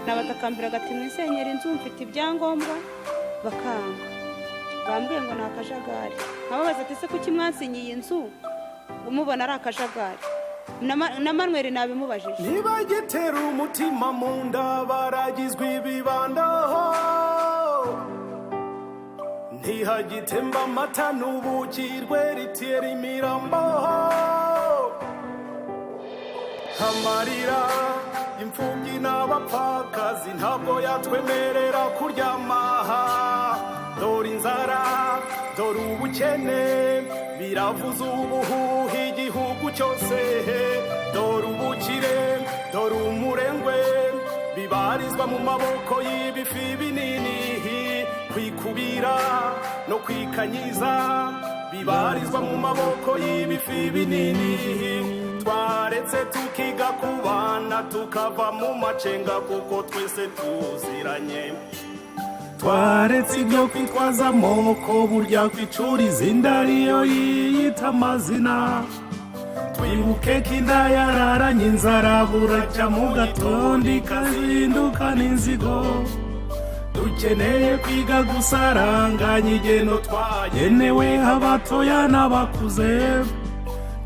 nabatakambira gati mwisenyera inzu mfite ibyangombwa bakanga bambwiye ngo nakajagari nkababaza ati se kuki mwansinyiye inzu umubona ari akajagari na Manuel nabimubajije niba gitera umutima mu nda baragizwe ibibandaho ntihagitemba amata n'ubuki rweritera imirambo amarira imfubyi n'abapfakazi ntabwo yatwemerera kuryamaha dore inzara dore ubukene biravuza ubuhuha igihugu cyose dore ubukire dore umurengwe bibarizwa mu maboko y'ibifi binini kwikubira no kwikanyiza bibarizwa mu maboko y'ibifi binini twaretse tukiga kubana tukava mu macenga kuko twese tuziranye twaretse ibyo kwitwaza amoko burya kwicuriza inda ariyo yiyita amazina twibuke ko inda yararanye inzara buracya mu gatondo ikazinduka n'inzigo dukeneye kwiga gusaranganya igeno twagenewe abatoya n'abakuze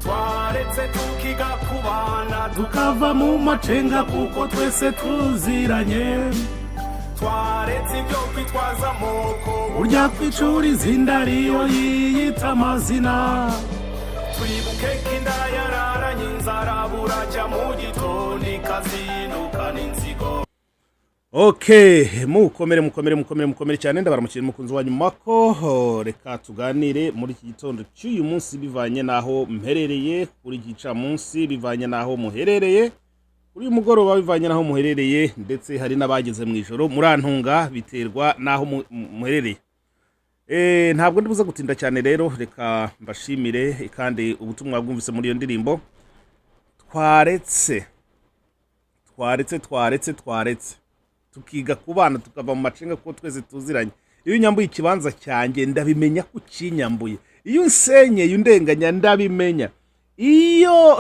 twaretse tukiga kubana tukava mu macenga kuko twese tuziranye twaretse ibyo kwitwaza amoko burya kwicuriza inda ariyo yiyita amazina twibuke ko inda yararanye inzara buracya mu gitondo ikazinduka n'inzigo. Okay, mukomere cyane ndabaramukira mukunzi wanyu mako reka tuganire muri iki gitondo cy'uyu munsi bivanye naho mperereye kuri gica munsi bivanye naho muherereye kuri uyu mugoroba bivanye naho muherereye ndetse hari nabageze mu ijoro murantunga biterwa naho muherereye ntabwo ndibuza gutinda cyane rero reka mbashimire kandi ubutumwa bwumvise muri iyo ndirimbo twaretse tukiga kubana tukava mu macenga kuko twese tuziranye iyo nyambuye ikibanza cyanjye ndabimenya ko kinyambuye iyo nsenyeye undenganya ndabimenya iyo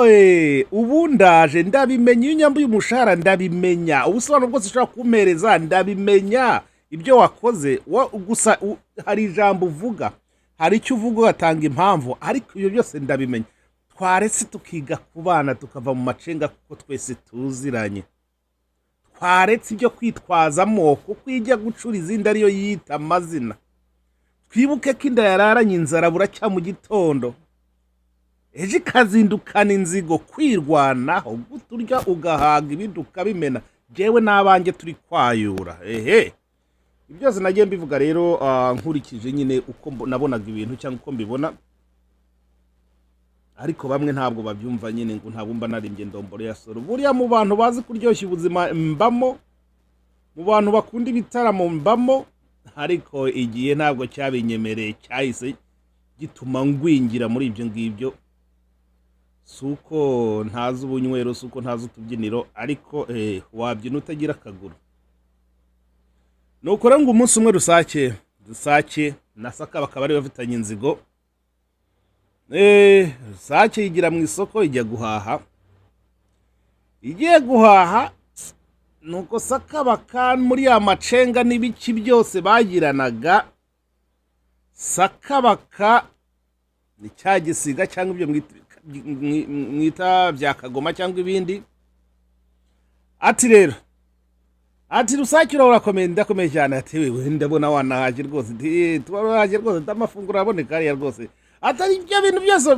ubundaje ndabimenya iyo nyambuye umushahara ndabimenya ubusobanuro bwose ushobora kumpereza ndabimenya ibyo wakoze gusa hari ijambo uvuga hari icyo uvuga ugatanga impamvu ariko ibyo byose ndabimenya twaretse tukiga kubana tukava mu macenga kuko twese tuziranye twaretse ibyo kwitwaza amoko kwijya gucuriza inda ariyo yita amazina twibuke ko inda yararanye inzara buracya mu gitondo ejo ikazindukana inzigo kwirwanaho guturya ugahaga ibindi ukabimena jewe n'abanjye turi kwayura ibyo byose nagiye mbivuga rero nkurikije nyine uko nabonaga ibintu cyangwa uko mbibona ariko bamwe ntabwo babyumva nyine ngo ntabumba narimbye ndomboro ya soro buriya mu bantu bazi kuryoshya ubuzima mbamo mu bantu bakunda ibitaramo mbamo ariko igihe ntabwo cyabinyemereye cyahise gituma ngwingira muri ibyo ngibyo suko ntazi ubunywero suko ntazi utubyiniro ariko wabyina utagira akaguru nuko rero ngo umunsi umwe rusake na Saka bakaba ari bafitanye inzigo Rusake yigira mu isoko ijya guhaha igiye guhaha nuko Saka baka muri ya macenga n'ibiki byose bagiranaga Saka baka ni cyagisiga cyangwa ibyo mwita bya kagoma cyangwa ibindi ati Rusake urakomeye ndakomeye cyane ati wewe ndabona wanahaje rwose tubarahaje rwose ndamafunguro aboneka ari rwose atari ibyo bintu byose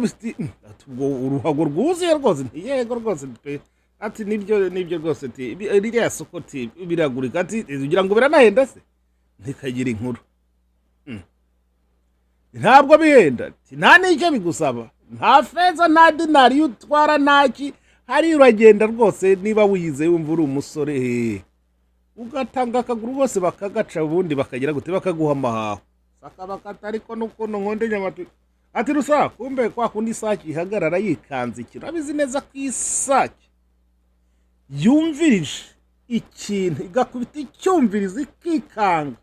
ubwo uruhago rwuzuye rwose yego rwose ati nibyo rwose ririya soko biragurika ati ugira ngo biranahenda se ntikagira inkuru ntabwo bihenda nta n'icyo bigusaba nta feza nta dinari y'utwara ntaki hari uragenda rwose niba wiyize wumva uri umusore ugatanga akaguru bose bakagaca ubundi bakagira gute bakaguha amahaho Saka bakata ariko n'ukuntu nkonde nyamatu ati Rusa kumbe kwa kundi isake ihagarara yikanze ikintu abizi neza ko isake yumvirije ikintu igakubita icyumviriza ikikanga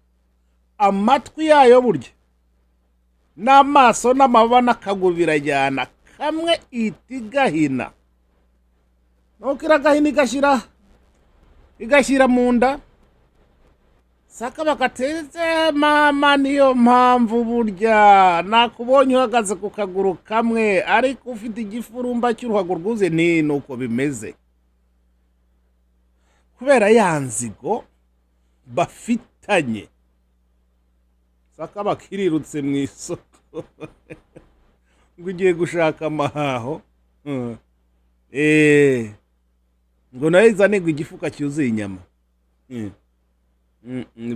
amatwi yayo burya n'amaso n'amababa n'akaguru birajyana kamwe itigahina nuko iragahina igashyira mu nda saka bagateretse mama, niyo mpamvu burya nakubonye uhagaze ku kaguru kamwe ariko ufite igifurumba cy'uruhago rwuze. Ni nuko bimeze kubera ya nzigo bafitanye. Saka bakirirutse mu isoko ngo ugiye gushaka amahaho, ngo nawe izanirwe igifuka cyuzuye inyama.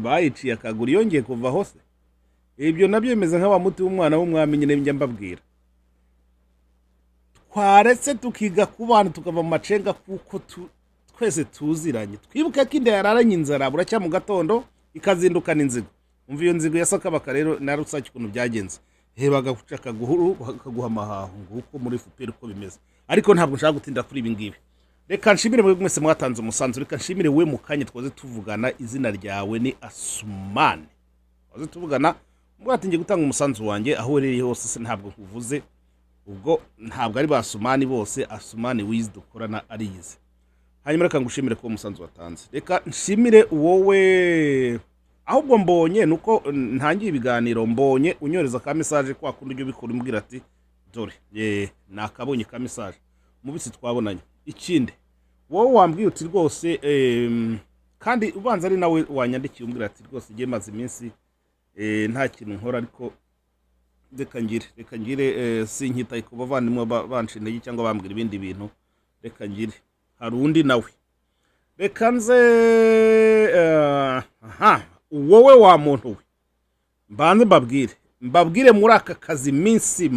Bayiciye akaguru yongeye kuva hose. Ibyo nabyo bimeze nk'abamuti w'umwana w'umwami nyine njya mbabwira. Twaretse tukiga ku bana tukava mu macenga kuko twese tuziranye. Twibuke ko inda yararanye inzara buracya mu gatondo ikazindukana inzigo. Umva iyo nzigo yasaka baka rero narusake ukuntu byagenze. Bagaca akaguhuru bakaguha amahaho nguko muri FPR uko bimeze. Ariko ntabwo nshaka gutinda kuri ibi ngibi. Reka nshimire mwese mwatanze umusanzu. Reka nshimire we mukanye twaze tuvugana. Izina ryawe ni Asumani. Twaze tuvugana mwatingiye gutanga umusanzu wanjye aho rero hose ntabwo kuvuze. Ubwo ntabwo ari basumani bose, Asumani wize dukorana ariyize. Hanyuma reka ngushimire ko umusanzu watanze. Reka nshimire wowe ahubwo mbonye nuko ntangiye ibiganiro mbonye unyoreza ka message kwa kundi ujye bikora umbwira ati dore nakabonye ka message mubisi twabonanye. Ikindi wowe wambwiye uti rwose kandi ubanza ari nawe wanyandikiye umbwira ati rwose igiye maze iminsi nta kintu nkora ariko reka ngire sinkitaye ku bavandimwe banshintege cyangwa bambwira ibindi bintu. Reka ngire hari undi nawe reka nze wowe wa muntu we mbanze mbabwire muri aka kazi iminsi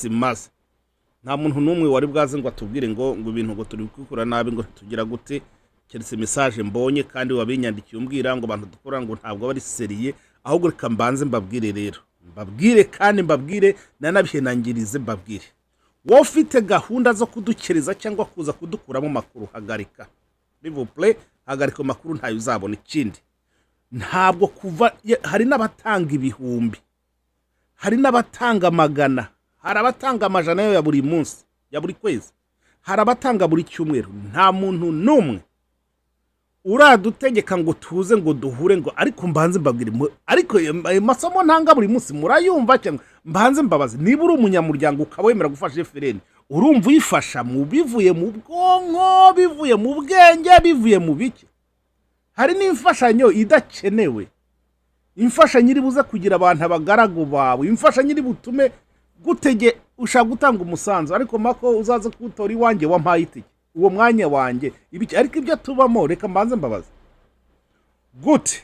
maze nta muntu n'umwe wari bwaze ngo atubwire ngo ibintu ngo turi kwikora nabi ngo tugira gute keretse message mbonye kandi wabinyandikiye umbwira ngo abantu dukora ngo ntabwo bari seriye. Ahubwo reka mbanze mbabwire rero mbabwire nanabihenangirize mbabwire. Wowe ufite gahunda zo kudukereza cyangwa kuza kudukuramo makuru hagarika. Hagarika makuru ntayo uzabona. Ikindi ntabwo kuva hari n'abatanga ibihumbi, hari n'abatanga magana, hari abatanga amajana ya buri munsi ya buri kwezi, hari abatanga buri cyumweru. Nta muntu n'umwe uradutegeka ngo tuze ngo duhure ngo ariko mbanze mbabwire. Ariko masomo ntanga buri munsi murayumva cyangwa mbanze mbabaze. Niba uri umunyamuryango ukawemera gufasha FRN urumva uyifasha mu bivuye mu bwonko, bivuye mu bwenge, bivuye mu biki. Hari n'imfashanyo idakenewe, imfashanyo iri buze kugira abantu abagaragu bawe, imfashanyo iri butume gutege ushaka gutanga umusanzu ariko mako uzaze kutora iwanjye wampaye itike uwo mwanya wanjye ibiki. Ariko ibyo tubamo reka mbanze mbabaze gute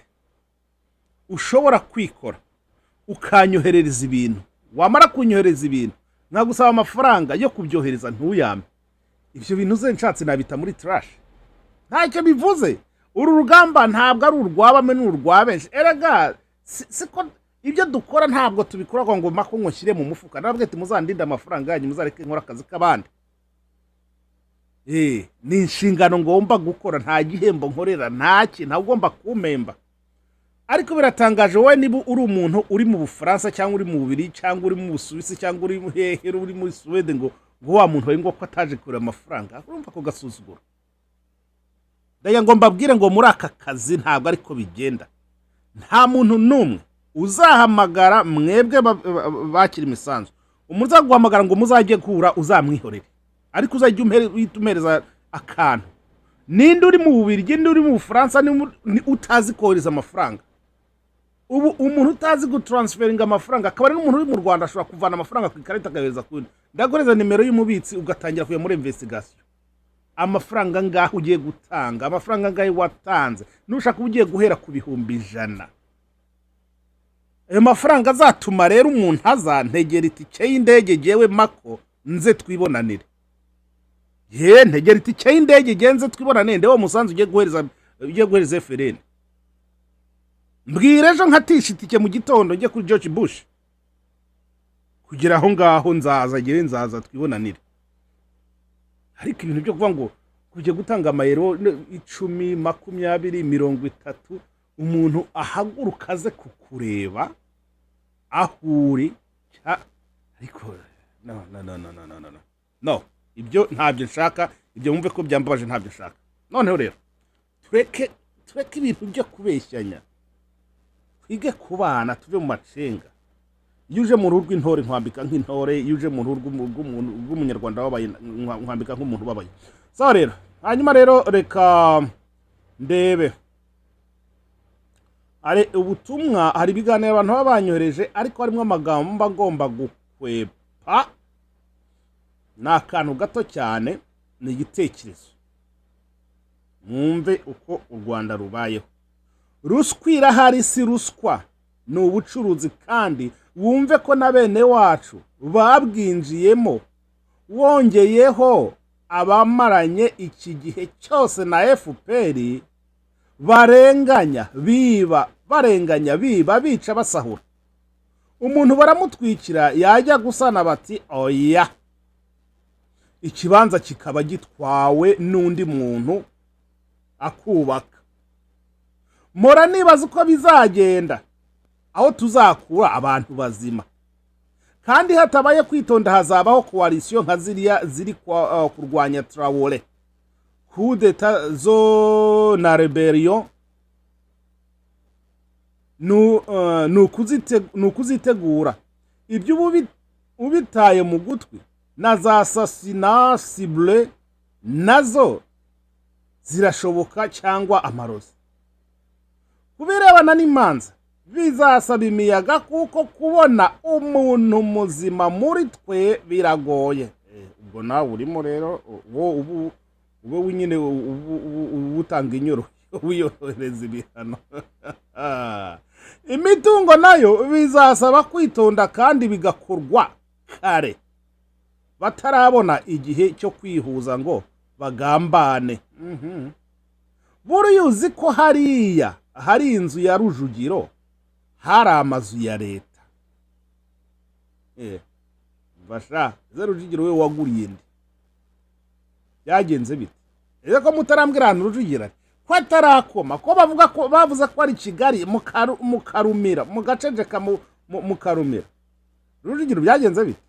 ushobora kwikora ukanyoherereza ibintu, wamara kunyohereza ibintu nkagusaba amafaranga yo kubyohereza ntuyambe. Ibyo bintu ze nshatse nabita muri trash. Ntacyo bivuze. Uru rugamba ntabwo ari urwabame n'urwabenshi. Erega siko ibyo dukora ntabwo tubikora ngo mako nkoshyire mu mufuka. Nabwo ati muzandinda amafaranga yanyu muzareke nkora akazi k'abandi. Ni inshingano ngomba gukora, nta gihembo nkorera, ntaki nta ugomba kumemba. Ariko biratangaje wowe niba uri umuntu uri mu Bufaransa cyangwa uri mu Bubiri cyangwa uri mu Busuwisi cyangwa uri mu Hehero uri muri Sweden ngo wa muntu wawe ngo ko ataje kurera amafaranga. Urumva ko gasuzugura. Daya ngo mbabwire ngo muri aka kazi ntabwo ariko bigenda. Nta muntu n'umwe uzahamagara mwebwe bakira imisanzu umuza guhamagara ngo muzajye kura uzamwihorere. Ariko uzajye utumereza akantu. Ninde uri mu Bubiri, ninde uri mu Bufaransa ni utazi kohereza amafaranga. Ubu umuntu utazi gutransferinga amafaranga akaba ari n'umuntu uri mu Rwanda ashobora kuvana amafaranga ku ikarita akayohereza ku ndagoreza nimero y'umubitsi ugatangira kuya muri investigation. Amafaranga ngaho ugiye gutanga, amafaranga ngaho watanze nushaka ugiye guhera ku bihumbi 100. Ayo mafaranga azatuma rero umuntu azantegera itike y'indege jewe mako nze twibonanire. Ntegera itike y'indege genze twibonanire ndewe musanzu ugiye guhereza FRN. Mbwire ejo nkatisha itike mu gitondo njye kuri George Bush kugira aho ngaho nzaza twibonanire. Ariko ibintu byo kuvuga ngo kujye gutanga amayero 10, 20, 30 umuntu ahaguruka aze kukureba ahuri ariko no ibyo ntabyo nshaka. Ibyo mumve ko byambabaje ntabyo nshaka. Noneho rero tureke tureke ibintu byo kubeshyanya, twige kubana tuve mu macenga. Iyo uje mu ruhu rw'intore nkwambika nk'intore, iyo uje mu ruhu rw'umunyarwanda wabaye nkwambika nk'umuntu ubabaye. Sawa rero, hanyuma rero reka ndebe ari ubutumwa, hari ibiganiro abantu baba banyohereje ariko harimo amagambo mba ngomba gukwepa. Ni akantu gato cyane, ni igitekerezo. Mwumve uko u Rwanda rubayeho. Ruswa irahari si ruswa, ni ubucuruzi, kandi wumve ko na bene wacu babwinjiyemo, wongeyeho abamaranye iki gihe cyose na FPR barenganya biba bica basahura. Umuntu baramutwikira, yajya gusana bati oya, ikibanza kikaba gitwawe n'undi muntu akubaka. Mora nibaza uko bizagenda, aho tuzakura abantu bazima, kandi hatabaye kwitonda hazabaho coalition nka ziriya ziri kurwanya Traore, coup d'etat zo na rebellion. Nukuzitegura ibyo ubitaye mu gutwi, na za assassinat ciblé nazo zirashoboka, cyangwa amarozi. Kubirebana n'imanza bizasaba imiyaga, kuko kubona umuntu muzima muri twe biragoye. Ubwo nawe urimo rero, ube wenyine utanga inyuro wiyorohereza ibihano. Imitungo nayo bizasaba kwitonda, kandi bigakorwa kare, batarabona igihe cyo kwihuza ngo bagambane. Buriya uzi ko hariya hari inzu ya Rujugiro, hari amazu ya leta. Basha ze Rujugiro we waguriye ndi, byagenze bite? Ko mutarambwira ahantu Rujugiro ko atarakoma, ko bavuga ko bavuze ko ari Kigali mukarumira, mugaceceka mukarumira. Rujugiro byagenze bite?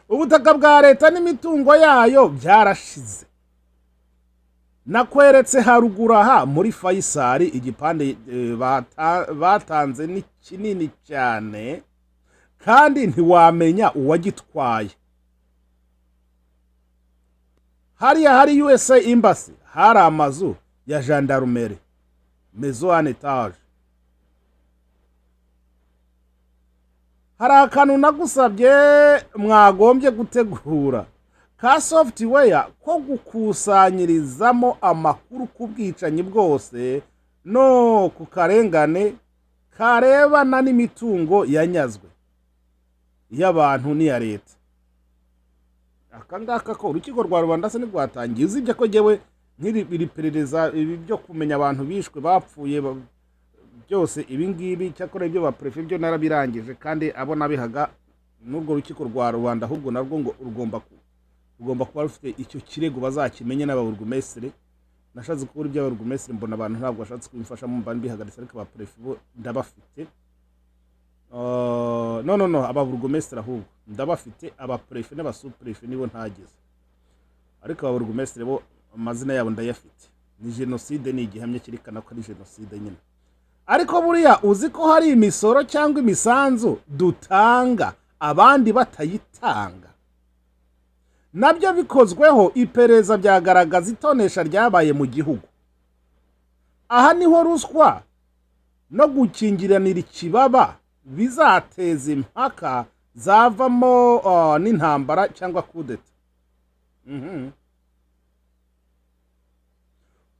Ubutaka bwa leta n'imitungo yayo byarashize. Nakweretse haruguru aha muri Faisal igipande batanze ni kinini cyane, kandi ntiwamenya uwagitwaye. Hariya hari USA Embassy, hari amazu ya gendarmerie, maison en étage. Hari akantu nagusabye mwagombye gutegura ka software ko gukusanyirizamo amakuru ku bwicanyi bwose no ku karengane karebana n'imitungo yanyazwe y'abantu n'iya leta. Akangaka ko urukiko rwa Rwanda se nigwatangiye, uzibye ko jewe nk'iri perereza ibi byo kumenya abantu bishwe bapfuye byose ibingibi, cyakora ibyo ba prefet byo narabirangije, kandi abo nabihaga n'urwo rukiko rwa Rwanda, ahubwo narwo ngo ugomba kuba rufite icyo kirego bazakimenye n'ababurugumestre. Nashatse kubura iby'ababurugumestre, mbona abantu ntabwo bashatse kubimfasha, mu mbandi bihagaritse, ariko ba prefet bo ndabafite. No ababurugumestre ahubwo ndabafite, aba prefet n'aba sous prefet nibo ntageze, ariko ababurugumestre bo amazina yabo ndayafite. Ni genocide, ni igihamya kirikana ko ari genocide nyine. Ariko buriya uzi ko hari imisoro cyangwa imisanzu dutanga abandi batayitanga, nabyo bikozweho iperereza byagaragaza itonesha ryabaye mu gihugu. Aha niho ruswa no gukingiranira ikibaba bizateza impaka zavamo n'intambara cyangwa kudeta.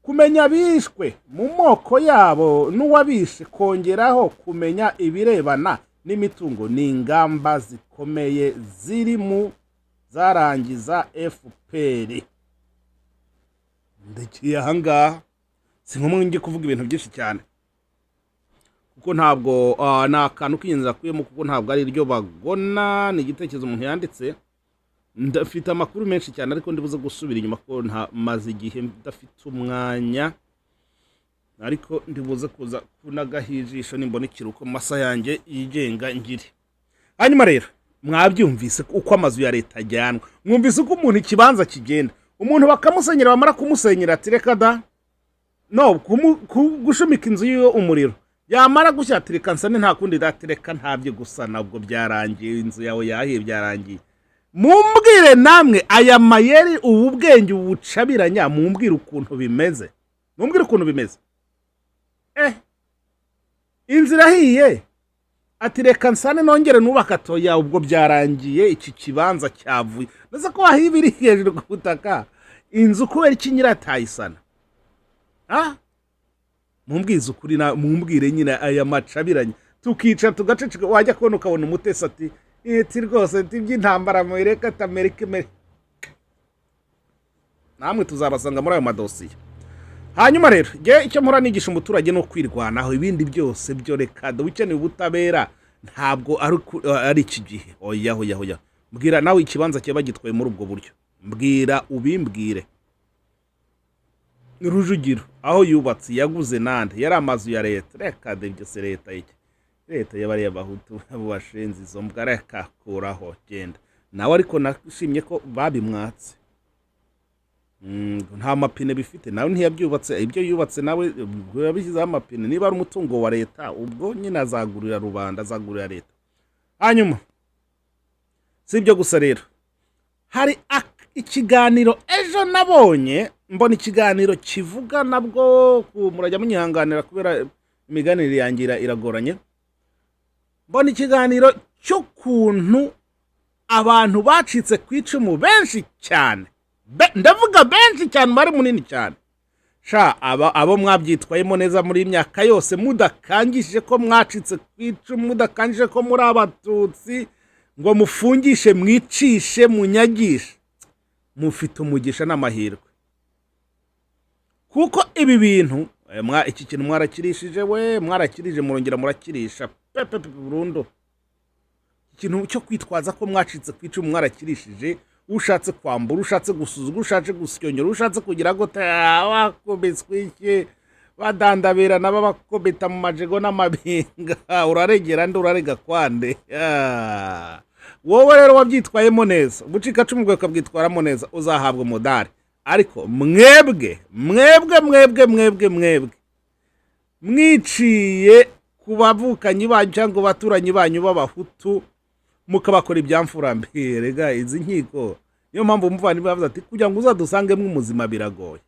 Kumenya bishwe mu moko yabo n'uwabishe, kongeraho kumenya ibirebana n'imitungo, ni ingamba zikomeye ziri mu zarangiza FPR. Ndekeye ahangaha, sinkomwe ngiye kuvuga ibintu byinshi cyane, kuko ntabwo na kantu k'inzira kuyemo, kuko ntabwo ari ryo bagona, ni igitekerezo umuntu yanditse. Ndafite amakuru menshi cyane, ariko ndibuze gusubira inyuma ko maze igihe ndafite umwanya, ariko ndibuze kuza kunagahijisho nimbona ikiruko masa yanjye yigenga ngire. Hanyuma rero mwabyumvise uko amazu ya leta ajyanwa, mwumvise uko umuntu ikibanza kigenda, umuntu bakamusenyera, bamara kumusenyera ati reka da no gushumika inzu yiwe umuriro yamara gushyatirika nsane nta kundi datereka ntabyo gusana ubwo byarangiye inzu yawe yahiye byarangiye mumbwire namwe aya mayeri ubu bwenge ubucabiranya mumbwire ukuntu bimeze inzira hiye ati reka nsane nongere nubaka toya ubwo byarangiye iki kibanza cyavuye ndetse ko wahibiri hejuru ku butaka inzu kubera iki nyiratayisana mumbwize ukuri na mumbwire nyine aya macabiranye tukica tugaceceka wajya kubona ukabona umutesi ati iti rwose by'intambara mureka tamerika namwe tuzabasanga muri ayo madosiye hanyuma rero nge icyo mpora nigisha umuturage no kwirwanaho ibindi byose byo reka ukeneye ubutabera ntabwo ari iki gihe oya mbwira nawe ikibanza kiba gitwaye muri ubwo buryo mbwira ubimbwire Rujugiro aho yubatse yaguze Ninde yari amazu ya leta reka byose leta y'abariya bahutu bashenze izo mbwa reka kuraho genda nawe ariko nashimye ko babimwatse nta mapine bifite nawe ntiyabyubatse ibyo yubatse nawe yabishyizeho amapine niba ari umutungo wa leta ubwo nyine azagurira rubanda azagurira leta hanyuma si ibyo gusa rero hari ikiganiro ejo nabonye mbona ikiganiro kivuga nabwo murajya munyihanganira kubera imiganire yangira iragoranye mbona ikiganiro cyo kuntu abantu bacitse ku icumu benshi cyane ndavuga benshi cyane bari munini cyane abo mwabyitwayemo neza muri imyaka yose mudakangishije ko mwacitse ku icumu mudakangishije ko muri abatutsi ngo mufungishe mwicishe munyagishe mufite umugisha n'amahirwe kuko ibi bintu iki kintu mwarakirishije mwarakirije murongera murakirisha pepe burundu ikintu cyo kwitwaza ko mwacitse ku icumu mwarakirishije ushatse kwambura ushatse gusuzugura ushatse gusyongera ushatse kugira ngo wakubiswike badandabira nabo bakobeta mu majego n'amabinga uraregera urarega kwande wowe rero wabyitwayemo neza ubucika cumu bwe ukabwitwaramo neza uzahabwa umudari ariko mwebwe mwiciye ku bavukanyi banyu cyangwa baturanyi banyu b'abahutu mukabakora ibyamfurambere rega izi nkiko niyo mpamvu umuvandimwe yavuze ati kugira ngo uzadusangemo umuzima biragoye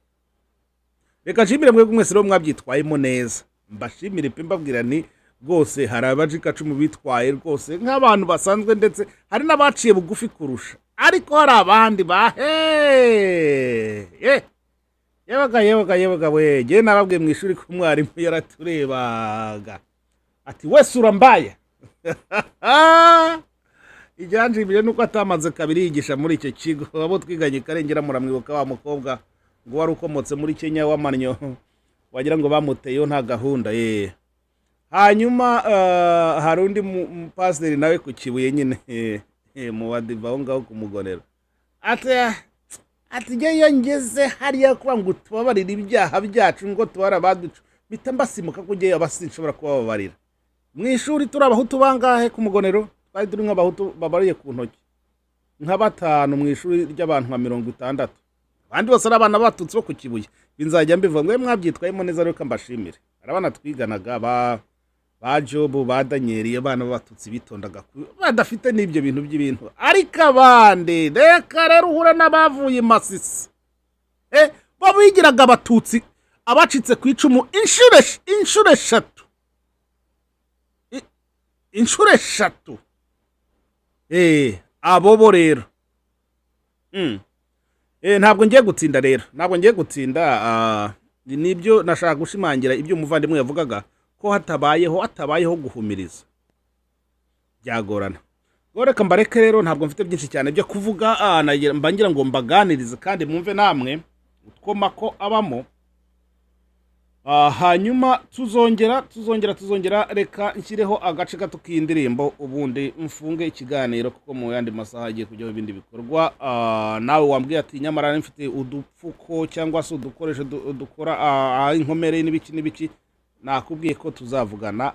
reka nshimire mwebwe mwese rero mwabyitwayemo neza mbashimire pe mbabwira ni rwose hari abacika cumu bitwaye rwose nk'abantu basanzwe ndetse hari n'abaciye bugufi kurusha ariko hari abandi yebaga we ngewe narabwiye mu ishuri ko umwarimu yaraturebaga ati wese urambaye ijyanjibije nuko atamaze kabiri yigisha muri icyo kigo abo twiganye karengera muramwibuka wa mukobwa ngo wari ukomotse muri Kenya w'amannyo wagira ngo bamuteyeho nta gahunda hanyuma hari undi pasiteri nawe ku Kibuye nyine mu badiva aho ngaho ku Mugonero ati iyo ngeze hariya kuba ngo tubabarire ibyaha byacu ngo tubara baducu bita mbasimuka ko ugiye abasinshobora kubabarira mu ishuri turi abahutu bangahe ku Mugonero twari turi nk'abahutu babariye ku ntoki nka 5 mu ishuri ry'abantu nka 60 abandi bose ari abana batutsi bo ku Kibuye binzajya mbivuga ngo mwabyitwayemo neza rero mbashimire arabana twiganaga ba Jobu ba Danieli abana b'abatutsi bitondaga badafite n'ibyo bintu by'ibintu ariko abandi reka rero uhura n'abavuye Masisi babigiraga abatutsi abacitse ku icumu inshuro eshatu abo bo rero ntabwo ngiye gutsinda nibyo nashaka gushimangira ibyo umuvandimwe yavugaga ko hatabayeho guhumiriza byagorana reka mbareke rero ntabwo mfite byinshi cyane byo kuvuga mbangira ngo mbaganirize kandi mwumve namwe utwoma ko abamo hanyuma tuzongera reka nshyireho agace gato k'indirimbo ubundi mfunge ikiganiro kuko mu yandi masaha agiye kujyaho ibindi bikorwa nawe wambwiye ati nyamara mfite udupfuko cyangwa se udukoresho dukora inkomere n'ibiki nakubwiye ko tuzavugana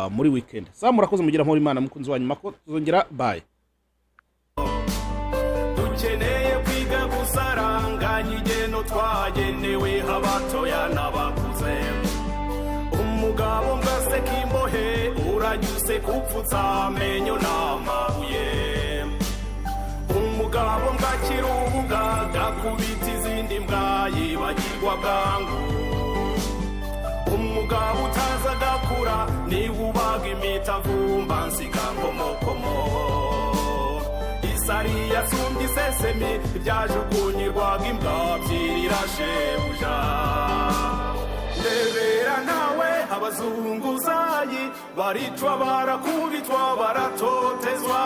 muri weekend murakoze mugira mpora Imana mukunzi wanyu mako tuzongera bye dukeneye kwiga gusaranganya igeno twagenewe abatoya n'abakuze umugabo mbaseka imbohe uranyuse kupfutsa amenyo n'amabuye umugabo mbakira ubuga gakubita izindi mbwa yibagirwa bwangu umugabo utaza gakura niba ubaga imitavumba nsiga nkomokomo isari yasumbye isesemi byajugunyirwaga imbwa byirira shebuja ndebera nawe abazunguzayi baricwa barakubitwa baratotezwa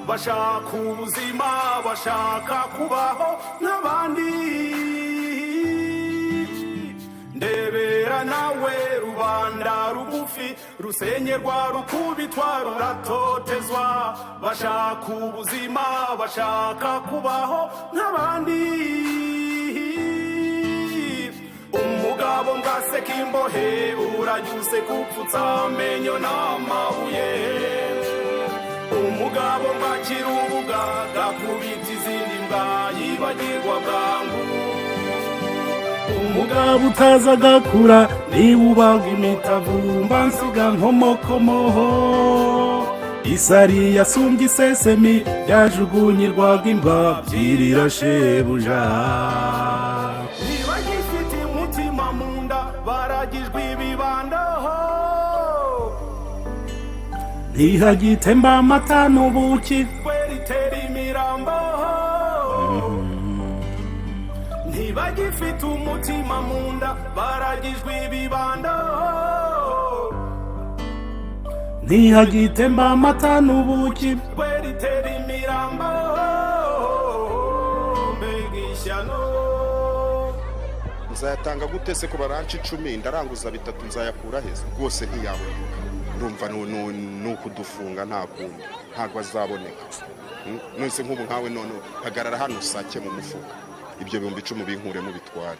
bashaka ubuzima bashaka kubaho n'abandi ndebera nawe rubanda rugufi rusenyerwa rukubitwa ruratotezwa bashaka ubuzima bashaka kubaho nk'abandi umugabo mbaseka imbohe uranyuse kupfutsa amenyo n'amabuye umugabo mbakira ubuga gakubita izindi mbwa yibagirwa bwangu umugabo utaza gakura niba ubaga imitavumba nsiga nkomokomoho isari yasumbye isesemi byajugunyirwaga imbwa byirira shebuja niba gifite umutima mu nda baragijwe ibibandaho ntihagitemba amata n'ubuki ritera imirambo bagifite umutima mu nda baragijwe ibibanda ntihagitemba amata n'ubuki ritera imirambo mbega ishyano nzayatanga gute se ku baranci 10 ndaranguza 3 nzayakura heza rwose ntiyaboneka urumva nukudufunga nta kundi ntabwo azaboneka nonse nk'ubu nkawe none hagarara hano usake mu mufuka ibyo 10 binkuremo bitware